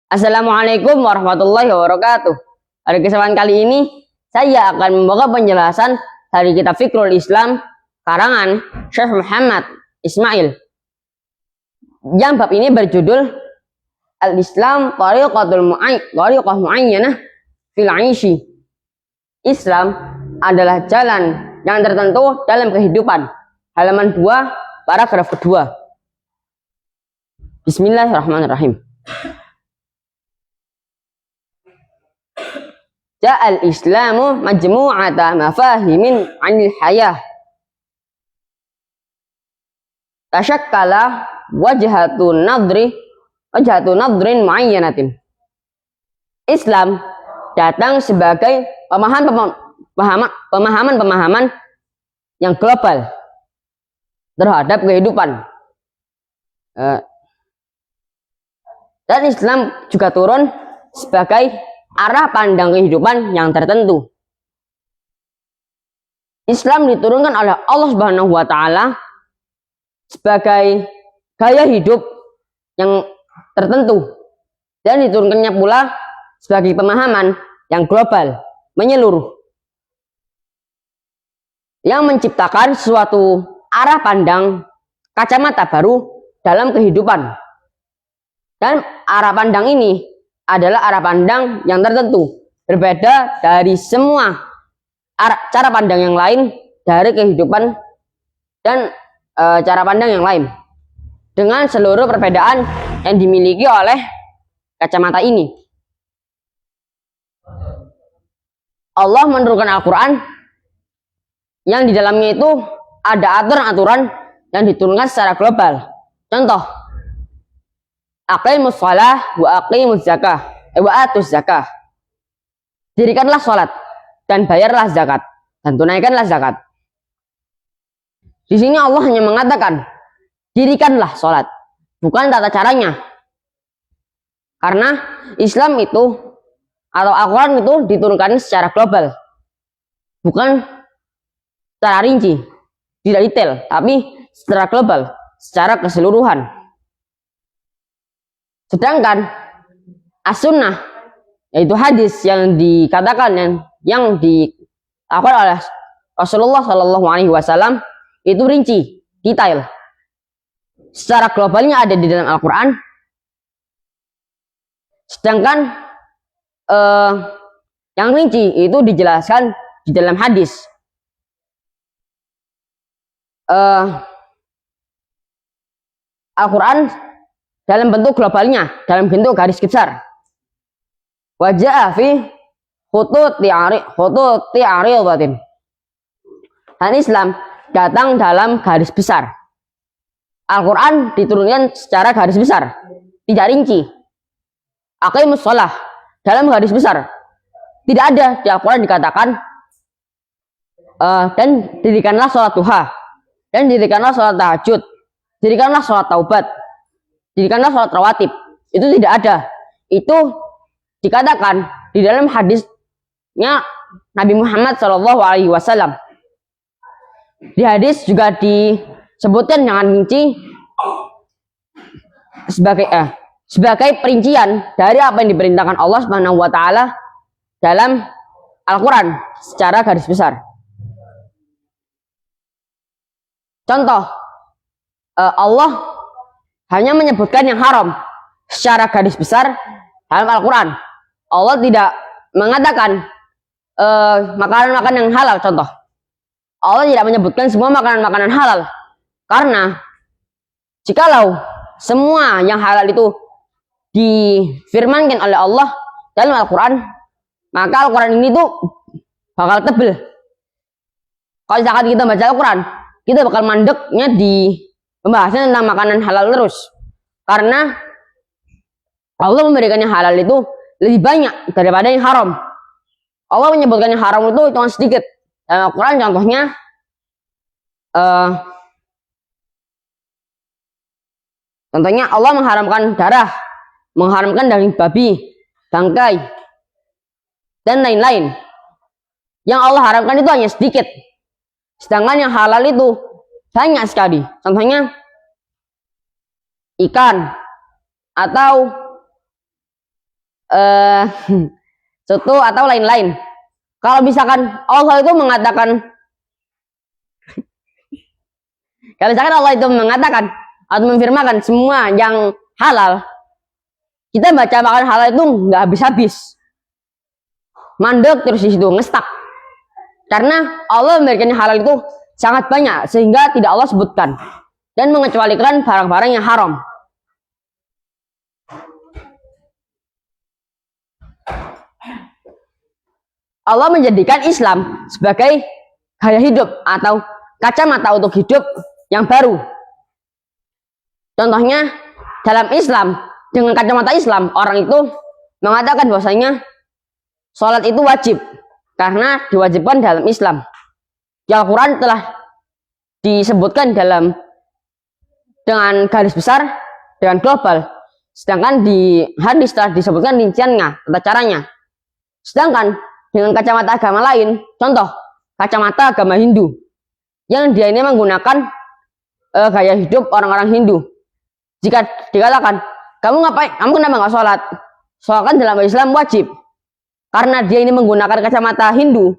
Assalamualaikum warahmatullahi wabarakatuh. Pada kesempatan kali ini saya akan membawa penjelasan dari kitab Fiqhul Islam karangan Syekh Muhammad Ismail. Yang bab ini berjudul Al-Islam Tariqah Mu'ayyanah fil 'Aishi. Islam adalah jalan yang tertentu dalam kehidupan. Halaman 2, paragraf kedua. Bismillahirrahmanirrahim. Ja'al Islamu majmu'ata mafahimin 'anil hayah. Tashakkala wajhatu nadrin muayyanatin. Islam datang sebagai pemahaman yang global terhadap kehidupan. Dan Islam juga turun sebagai arah pandang kehidupan yang tertentu. Islam diturunkan oleh Allah Subhanahu wa taala sebagai gaya hidup yang tertentu dan diturunkannya pula sebagai pemahaman yang global, menyeluruh, yang menciptakan suatu arah pandang kacamata baru dalam kehidupan. Dan arah pandang ini adalah arah pandang yang tertentu, berbeda dari semua cara pandang yang lain dari kehidupan dan cara pandang yang lain, dengan seluruh perbedaan yang dimiliki oleh kacamata ini. Allah menurunkan Al-Quran yang di dalamnya itu ada aturan-aturan yang diturunkan secara global. Contoh, aqimus shalah wa aqimuz zakah wa atuz zakah. Dirikanlah salat dan bayarlah zakat dan tunaikanlah zakat. Di sini Allah hanya mengatakan dirikanlah salat, bukan tata caranya. Karena Islam itu atau Al-Quran itu diturunkan secara global, bukan secara rinci, tidak detail, tapi secara global, secara keseluruhan. Sedangkan as-sunnah, yaitu hadis yang dikatakan yang dilakukan oleh Rasulullah Shallallahu Alaihi Wasallam itu rinci, detail. Secara globalnya ada di dalam Al-Quran. Sedangkan yang rinci itu dijelaskan di dalam hadis. Al-Quran dalam bentuk globalnya, dalam bentuk garis besar. Wajah fi khututi aridatin. Dan Islam datang dalam garis besar. Al-Quran diturunkan secara garis besar, tidak rinci. Aqimus shalah dalam garis besar. Tidak ada di Al-Quran dikatakan dan dirikanlah sholat duha, dan dirikanlah sholat tahajud, dirikanlah sholat taubat, dirikanlah sholat rawatib. Itu tidak ada. Itu dikatakan di dalam hadisnya Nabi Muhammad SAW. Di hadis juga disebutkan dengan rinci sebagai perincian dari apa yang diperintahkan Allah Subhanahu wa taala dalam Al-Quran secara garis besar. Contoh, Allah hanya menyebutkan yang haram secara garis besar dalam Al-Quran. Allah tidak mengatakan makanan-makanan yang halal. Contoh, Allah tidak menyebutkan semua makanan-makanan halal. Karena jikalau semua yang halal itu difirmankan oleh Allah dalam Al-Quran, maka Al-Quran ini tuh bakal tebel. Kalau misalkan kita baca Al-Quran, kita bakal mandeknya di pembahasan tentang makanan halal terus. Karena Allah memberikan yang halal itu lebih banyak daripada yang haram. Allah menyebutkan yang haram itu cuma sedikit. Dalam Al-Quran contohnya Allah mengharamkan darah, mengharamkan daging babi, bangkai, dan lain-lain. Yang Allah haramkan itu hanya sedikit. Sedangkan yang halal itu banyak sekali. Contohnya ikan, atau soto atau lain-lain. Kalau misalkan Allah itu mengatakan atau memfirmankan semua yang halal, kita baca makan halal itu nggak habis-habis, mandek terus di situ ngestak. Karena Allah memberikan halal itu sangat banyak sehingga tidak Allah sebutkan dan mengecualikan barang-barang yang haram. Allah menjadikan Islam sebagai gaya hidup atau kacamata untuk hidup yang baru. Contohnya dalam Islam, dengan kacamata Islam, orang itu mengatakan bahwasanya sholat itu wajib karena diwajibkan dalam Islam. Di Al-Quran telah disebutkan dengan garis besar, dengan global. Sedangkan di hadis telah disebutkan rinciannya, tata caranya. Sedangkan dengan kacamata agama lain, contoh kacamata agama Hindu, yang dia ini menggunakan gaya hidup orang-orang Hindu. Jika dikatakan, kamu kenapa nggak sholat? Sholat kan dalam Islam wajib. Karena dia ini menggunakan kacamata Hindu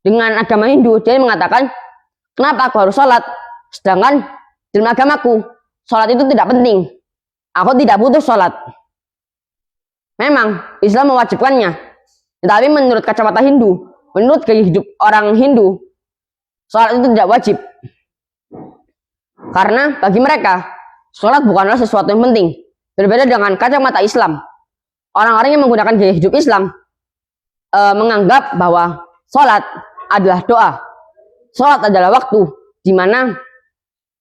dengan agama Hindu, dia mengatakan, kenapa aku harus sholat? Sedangkan dalam agamaku, sholat itu tidak penting. Aku tidak butuh sholat. Memang Islam mewajibkannya, tetapi menurut kacamata Hindu, menurut gaya hidup orang Hindu, sholat itu tidak wajib. Karena bagi mereka, sholat bukanlah sesuatu yang penting. Berbeda dengan kacamata Islam. Orang-orang yang menggunakan gaya hidup Islam menganggap bahwa sholat adalah doa. Sholat adalah waktu di mana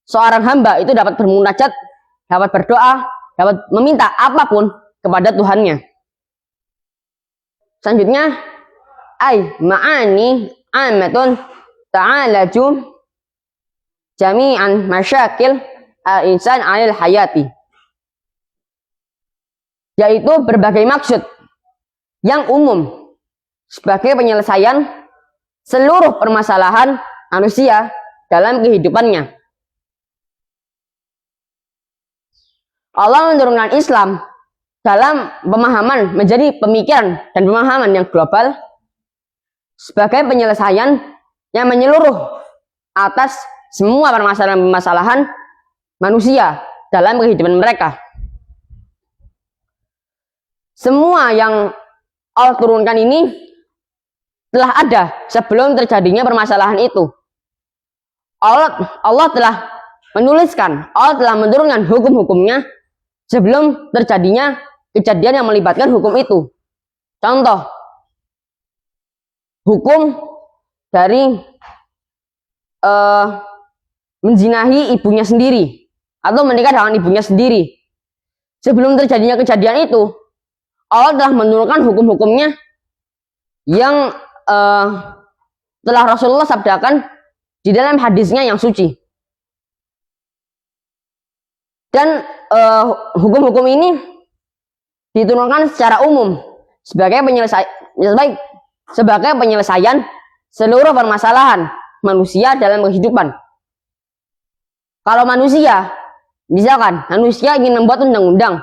seorang hamba itu dapat bermunajat, dapat berdoa, dapat meminta apapun kepada Tuhannya. Selanjutnya, ma'ani amatun ta'alaju jami'an masyakil al-insan alil hayati, yaitu berbagai maksud yang umum sebagai penyelesaian seluruh permasalahan manusia dalam kehidupannya. Allah menurunkan Islam dalam pemahaman menjadi pemikiran dan pemahaman yang global sebagai penyelesaian yang menyeluruh atas semua permasalahan-permasalahan manusia dalam kehidupan mereka. Semua yang Allah turunkan ini telah ada sebelum terjadinya permasalahan itu. Allah telah menuliskan, Allah telah menurunkan hukum-hukumnya sebelum terjadinya kejadian yang melibatkan hukum itu. Contoh, hukum dari menzinahi ibunya sendiri atau menikah dengan ibunya sendiri. Sebelum terjadinya kejadian itu, Allah telah menurunkan hukum-hukumnya yang telah Rasulullah sabdakan di dalam hadisnya yang suci. Dan hukum-hukum ini diturunkan secara umum sebagai penyelesaian seluruh permasalahan manusia dalam kehidupan. Kalau manusia, misalkan manusia ingin membuat undang-undang,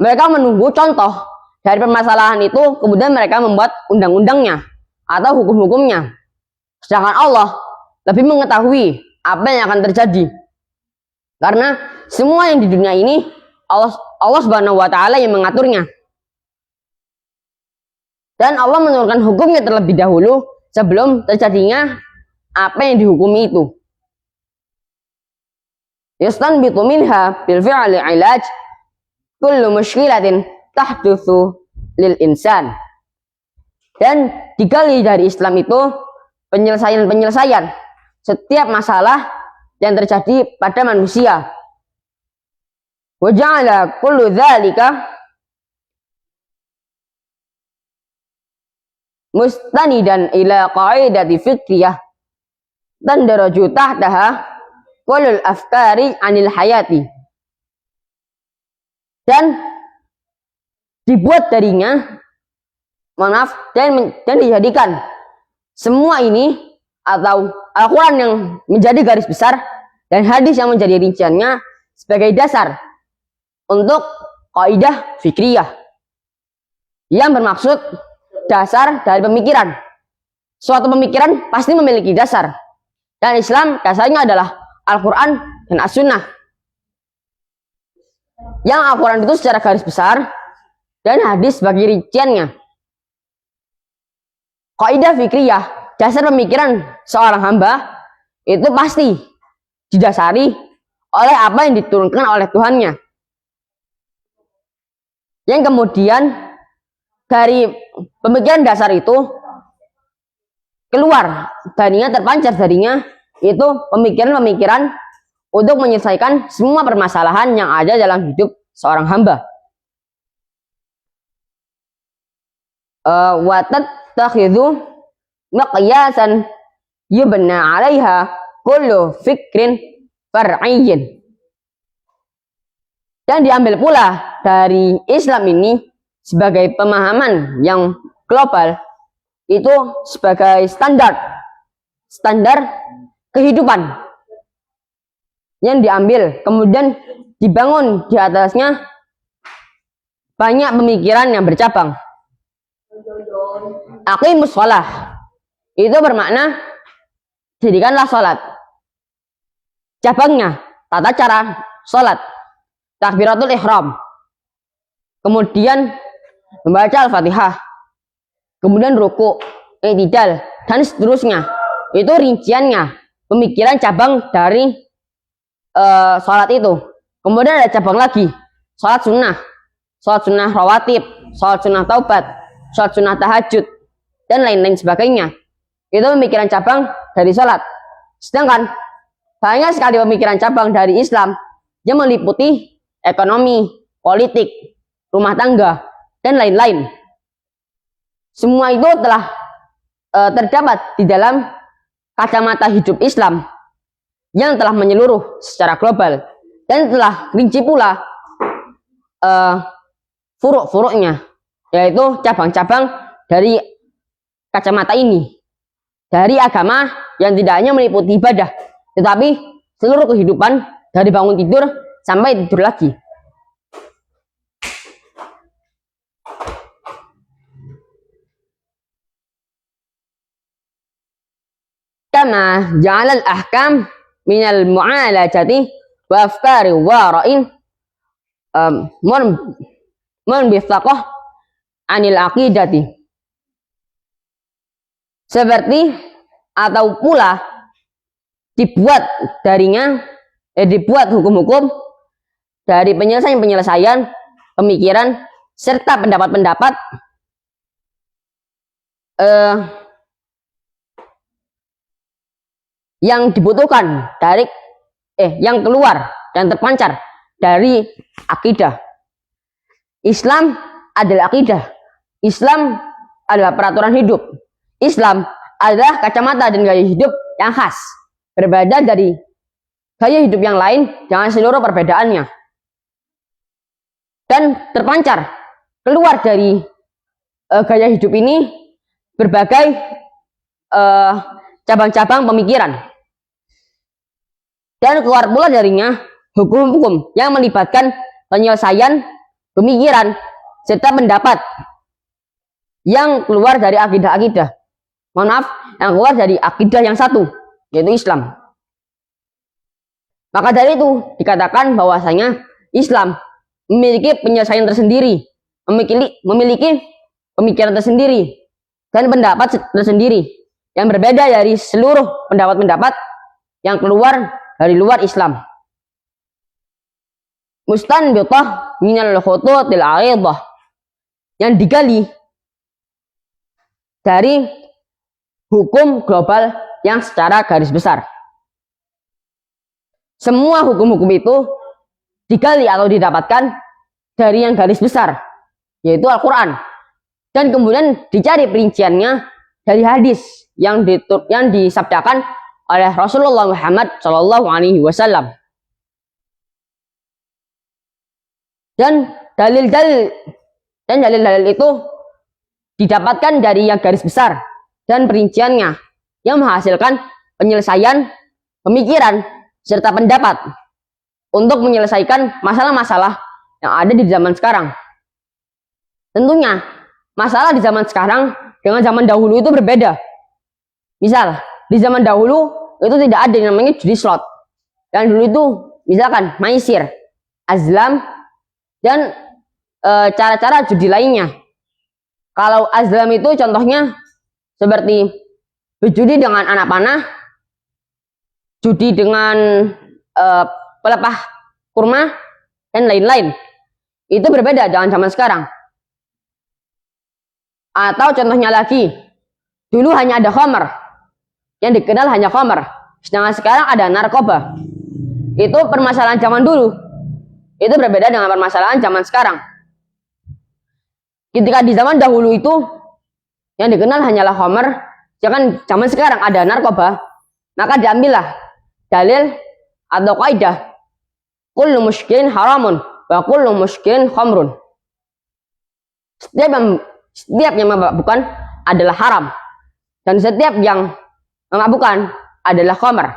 mereka menunggu contoh dari permasalahan itu, kemudian mereka membuat undang-undangnya atau hukum-hukumnya. Sedangkan Allah lebih mengetahui apa yang akan terjadi. Karena semua yang di dunia ini Allah Subhanahu wa taala yang mengaturnya. Dan Allah menurunkan hukumnya terlebih dahulu sebelum terjadinya apa yang dihukumi itu. Yastanbitu minha bil fi'li ilaj kullu mushkilatin tahdutsu lil insan. Dan digali dari Islam itu penyelesaian setiap masalah yang terjadi pada manusia. Wa ja'ala kullu dzalika mustanidan ila qa'idati fiqhiyah tandaraju tahtaha kullul afkari anil hayati. Dan dibuat darinya, dan dijadikan semua ini atau Al-Quran yang menjadi garis besar dan hadis yang menjadi rinciannya, sebagai dasar untuk kaidah fikriyah yang bermaksud dasar dari pemikiran. Suatu pemikiran pasti memiliki dasar, dan Islam dasarnya adalah Al-Quran dan As-Sunnah. Yang Al-Quran itu secara garis besar dan hadis sebagai rinciannya. Kaidah fikriyah, dasar pemikiran seorang hamba itu pasti didasari oleh apa yang diturunkan oleh Tuhannya. Yang kemudian dari pemikiran dasar itu keluar darinya, terpancar darinya itu pemikiran-pemikiran untuk menyelesaikan semua permasalahan yang ada dalam hidup seorang hamba. Wa tattakhidhu miqyasan yubna 'alaiha kullu fikrin far'iyyin. Dan diambil pula dari Islam ini sebagai pemahaman yang global, itu sebagai standar kehidupan yang diambil, kemudian dibangun di atasnya banyak pemikiran yang bercabang. Aqimus shalah itu bermakna dirikanlah sholat. Cabangnya tata cara sholat, takbiratul ihram, kemudian membaca Al-Fatihah, kemudian ruku, i'tidal, dan seterusnya. Itu rinciannya, pemikiran cabang dari sholat itu. Kemudian ada cabang lagi, sholat sunnah rawatib, sholat sunnah taubat, sholat sunnah tahajud, dan lain-lain sebagainya. Itu pemikiran cabang dari sholat. Sedangkan banyak sekali pemikiran cabang dari Islam yang meliputi ekonomi, politik, rumah tangga, dan lain-lain. Semua itu telah terdapat di dalam kacamata hidup Islam yang telah menyeluruh secara global dan telah rinci pula furuk-furuknya, yaitu cabang-cabang dari kacamata ini, dari agama yang tidak hanya meliputi ibadah, tetapi seluruh kehidupan dari bangun tidur sampai tidur lagi. Kama ja'alal ahkam minal mu'alajati wa afkari wara'in munbithaqah anil aqidati. Seperti atau pula dibuat hukum-hukum dari penyelesaian pemikiran serta pendapat-pendapat yang dibutuhkan dari yang keluar dan terpancar dari akidah. Islam adalah akidah. Islam adalah peraturan hidup. Islam adalah kacamata dan gaya hidup yang khas, berbeda dari gaya hidup yang lain dengan seluruh perbedaannya, dan terpancar keluar dari gaya hidup ini berbagai cabang-cabang pemikiran, dan keluar pula darinya hukum-hukum yang melibatkan penyelesaian pemikiran serta pendapat yang keluar dari akidah-akidah. Mohon maaf, yang keluar dari akidah yang satu, yaitu Islam. Maka dari itu dikatakan bahwasanya Islam memiliki penyelesaian tersendiri, memiliki pemikiran tersendiri dan pendapat tersendiri yang berbeda dari seluruh pendapat-pendapat yang keluar dari luar Islam. Mustanbithah minal khututil 'aridah, yang digali dari hukum global yang secara garis besar. Semua hukum-hukum itu digali atau didapatkan dari yang garis besar, yaitu Al-Quran, dan kemudian dicari perinciannya dari hadis yang disabdakan oleh Rasulullah Muhammad SAW. Dan dalil-dalil itu didapatkan dari yang garis besar dan perinciannya yang menghasilkan penyelesaian pemikiran serta pendapat untuk menyelesaikan masalah-masalah yang ada di zaman sekarang. Tentunya, masalah di zaman sekarang dengan zaman dahulu itu berbeda. Misal, di zaman dahulu itu tidak ada yang namanya judi slot. Dan dulu itu, misalkan maisir, azlam, dan cara-cara judi lainnya. Kalau azlam itu contohnya seperti berjudi dengan anak panah, judi dengan pelepah kurma, dan lain-lain. Itu berbeda dengan zaman sekarang. Atau contohnya lagi, dulu hanya ada khamr, yang dikenal hanya khamr. Sedangkan sekarang ada narkoba. Itu permasalahan zaman dulu. Itu berbeda dengan permasalahan zaman sekarang. Ketika di zaman dahulu itu, yang dikenal hanyalah khamr, jangan zaman sekarang ada narkoba, maka diambillah dalil atau kaidah kullu muskilin haramun wa kullu muskilin khamrun. Setiap yang memabukkan adalah haram, dan setiap yang memabukkan adalah khamr.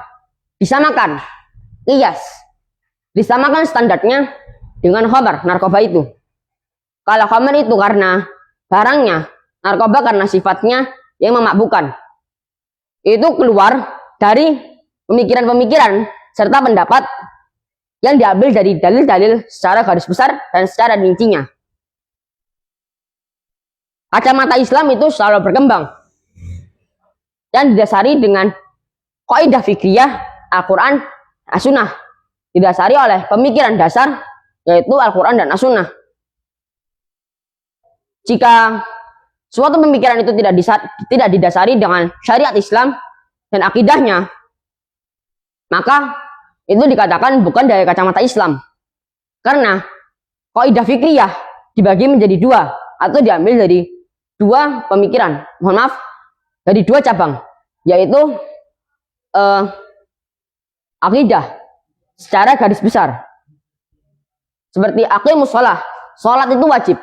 Disamakan, qiyas, disamakan standarnya dengan khamr, narkoba itu. Kalau khamr itu karena barangnya, narkoba karena sifatnya yang memabukkan. Itu keluar dari pemikiran-pemikiran serta pendapat yang diambil dari dalil-dalil secara garis besar dan secara rincinya. Kacamata Islam itu selalu berkembang dan didasari dengan kaidah fikriyah Al-Quran, As-Sunnah, didasari oleh pemikiran dasar yaitu Al-Quran dan As-Sunnah. Jika suatu pemikiran itu tidak didasari dengan syariat Islam dan akidahnya, maka itu dikatakan bukan dari kacamata Islam. Karena kaidah fikriyah dibagi menjadi dua atau diambil dari dua pemikiran, dari dua cabang, yaitu akidah secara garis besar. Seperti aqimus shalah, salat itu wajib.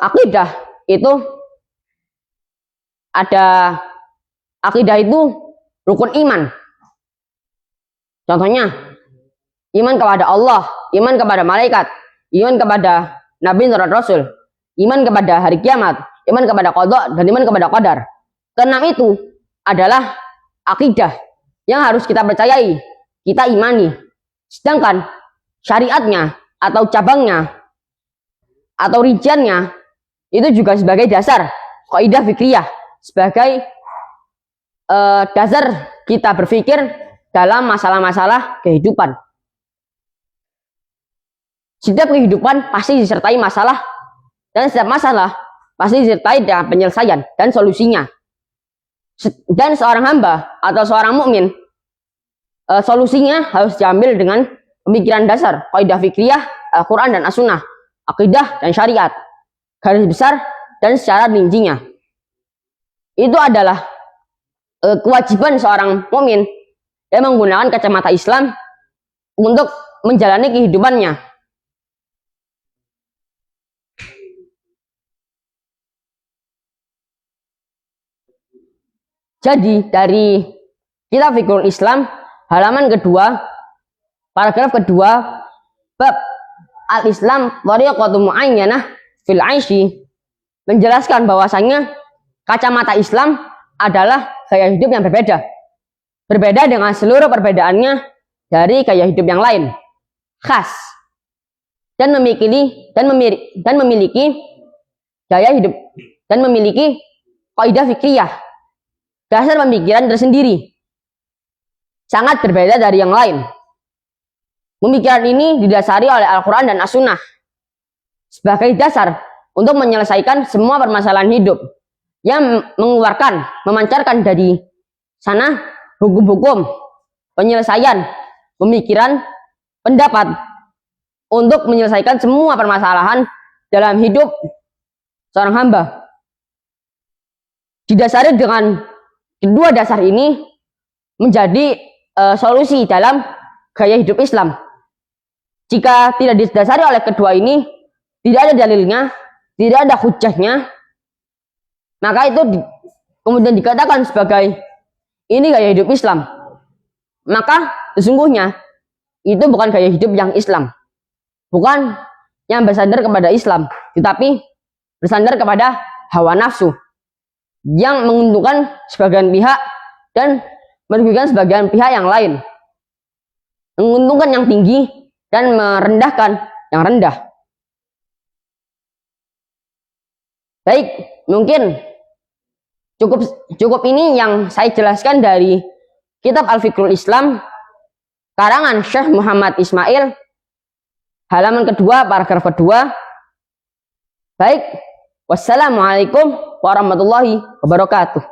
Akidah itu ada, akidah itu rukun iman. Contohnya, iman kepada Allah, iman kepada malaikat, iman kepada Nabi dan Rasul, iman kepada hari kiamat, iman kepada qada, dan iman kepada qadar. Keenam itu adalah akidah yang harus kita percayai, kita imani. Sedangkan syariatnya atau cabangnya atau rinciannya itu juga sebagai dasar kaidah fikriyah, sebagai dasar kita berpikir dalam masalah-masalah kehidupan. Setiap kehidupan pasti disertai masalah, dan setiap masalah pasti disertai dengan penyelesaian dan solusinya. Dan seorang hamba atau seorang mukmin, solusinya harus diambil dengan pemikiran dasar kaidah fikriyah Al-Quran dan As-Sunnah, akidah dan syariat, garis besar dan secara rincinya. Itu adalah kewajiban seorang mukmin yang menggunakan kacamata Islam untuk menjalani kehidupannya. Jadi dari kitab Fiqhul Islam halaman kedua, paragraf kedua, bab al-Islam thariqatun muayyanah fil 'aishi, menjelaskan bahwasanya kacamata Islam adalah gaya hidup yang berbeda. Berbeda dengan seluruh perbedaannya dari gaya hidup yang lain. Khas dan memiliki gaya hidup dan memiliki kaidah fikriyah, dasar pemikiran tersendiri, sangat berbeda dari yang lain. Pemikiran ini didasari oleh Al-Quran dan As-Sunnah sebagai dasar untuk menyelesaikan semua permasalahan hidup, yang memancarkan dari sana hukum-hukum, penyelesaian, pemikiran, pendapat untuk menyelesaikan semua permasalahan dalam hidup seorang hamba. Didasari dengan kedua dasar ini menjadi solusi dalam gaya hidup Islam. Jika tidak didasari oleh kedua ini, tidak ada dalilnya, tidak ada hujahnya, maka itu kemudian dikatakan sebagai ini gaya hidup Islam. Maka sesungguhnya itu bukan gaya hidup yang Islam. Bukan yang bersandar kepada Islam, tetapi bersandar kepada hawa nafsu yang menguntungkan sebagian pihak dan merugikan sebagian pihak yang lain. Menguntungkan yang tinggi dan merendahkan yang rendah. Baik, mungkin cukup ini yang saya jelaskan dari kitab Al-Fiqhul Islam karangan Syekh Muhammad Ismail, halaman kedua, paragraf kedua. Baik, wassalamualaikum warahmatullahi wabarakatuh.